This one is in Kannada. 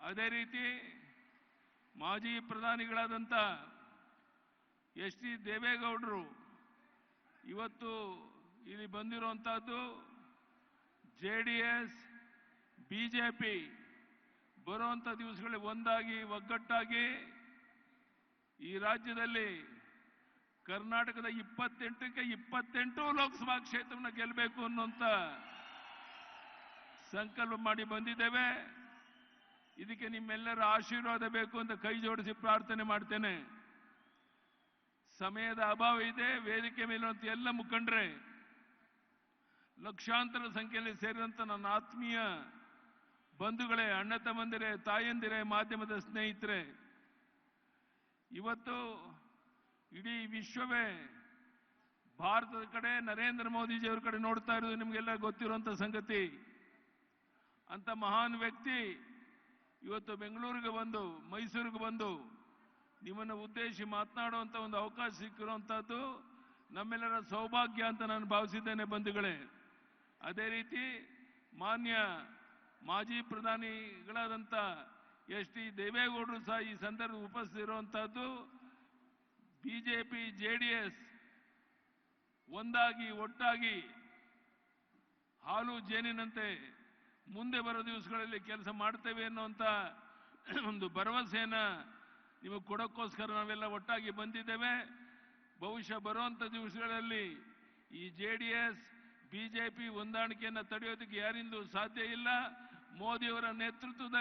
ಅದೇ ರೀತಿ ಮಾಜಿ ಪ್ರಧಾನಿಗಳಾದಂಥ ಎಚ್ ಡಿ ದೇವೇಗೌಡರು ಇವತ್ತು ಇಲ್ಲಿ ಬಂದಿರುವಂತಹದ್ದು ಜೆಡಿಎಸ್ ಬಿಜೆಪಿ ಬರುವಂತ ದಿವಸಗಳಲ್ಲಿ ಒಂದಾಗಿ ಒಗ್ಗಟ್ಟಾಗಿ ಈ ರಾಜ್ಯದಲ್ಲಿ ಕರ್ನಾಟಕದ 28ಕ್ಕೆ 28 ಲೋಕಸಭಾ ಕ್ಷೇತ್ರವನ್ನು ಗೆಲ್ಲಬೇಕು ಅನ್ನುವಂತ ಸಂಕಲ್ಪ ಮಾಡಿ ಬಂದಿದ್ದೇವೆ. ಇದಕ್ಕೆ ನಿಮ್ಮೆಲ್ಲರ ಆಶೀರ್ವಾದ ಬೇಕು ಅಂತ ಕೈ ಜೋಡಿಸಿ ಪ್ರಾರ್ಥನೆ ಮಾಡ್ತೇನೆ. ಸಮಯದ ಅಭಾವ ಇದೆ. ವೇದಿಕೆ ಮೇಲಿರುವಂತ ಎಲ್ಲ ಮುಖಂಡರೇ, ಲಕ್ಷಾಂತರ ಸಂಖ್ಯೆಯಲ್ಲಿ ಸೇರಿದಂತ ನನ್ನ ಆತ್ಮೀಯ ಬಂಧುಗಳೇ, ಅಣ್ಣ ತಮ್ಮಂದಿರೇ, ತಾಯಂದಿರೇ, ಮಾಧ್ಯಮದ ಸ್ನೇಹಿತರೆ, ಇವತ್ತು ಇಡೀ ವಿಶ್ವವೇ ಭಾರತದ ಕಡೆ ನರೇಂದ್ರ ಮೋದಿಜಿಯವರ ಕಡೆ ನೋಡ್ತಾ ಇರೋದು ನಿಮಗೆಲ್ಲ ಗೊತ್ತಿರುವಂತ ಸಂಗತಿ. ಅಂತ ಮಹಾನ್ ವ್ಯಕ್ತಿ ಇವತ್ತು ಬೆಂಗಳೂರಿಗೆ ಬಂದು, ಮೈಸೂರಿಗೆ ಬಂದು ನಿಮ್ಮನ್ನು ಉದ್ದೇಶಿಸಿ ಮಾತನಾಡುವಂತ ಒಂದು ಅವಕಾಶ ಸಿಕ್ಕಿರುವಂತಹದ್ದು ನಮ್ಮೆಲ್ಲರ ಸೌಭಾಗ್ಯ ಅಂತ ನಾನು ಭಾವಿಸಿದ್ದೇನೆ ಬಂಧುಗಳೇ. ಅದೇ ರೀತಿ ಮಾನ್ಯ ಮಾಜಿ ಪ್ರಧಾನಿಗಳಾದಂಥ ಎಚ್ ಡಿ ದೇವೇಗೌಡರು ಸಹ ಈ ಸಂದರ್ಭ ಉಪಸ್ಥಿತಿರುವಂತಹದ್ದು. ಬಿಜೆಪಿ ಜೆಡಿಎಸ್ ಒಂದಾಗಿ ಒಟ್ಟಾಗಿ ಹಾಲು ಜೇನಿನಂತೆ ಮುಂದೆ ಬರೋ ದಿವಸಗಳಲ್ಲಿ ಕೆಲಸ ಮಾಡ್ತೇವೆ ಅನ್ನುವಂಥ ಒಂದು ಭರವಸೆಯನ್ನ ನಿಮಗೆ ಕೊಡೋಕ್ಕೋಸ್ಕರ ನಾವೆಲ್ಲ ಒಟ್ಟಾಗಿ ಬಂದಿದ್ದೇವೆ. ಬಹುಶಃ ಬರುವಂತ ದಿವಸಗಳಲ್ಲಿ ಈ ಜೆಡಿಎಸ್ ಬಿಜೆಪಿ ಹೊಂದಾಣಿಕೆಯನ್ನು ತಡೆಯೋದಕ್ಕೆ ಯಾರಿಂದಲೂ ಸಾಧ್ಯ ಇಲ್ಲ. ಮೋದಿಯವರ ನೇತೃತ್ವದಲ್ಲಿ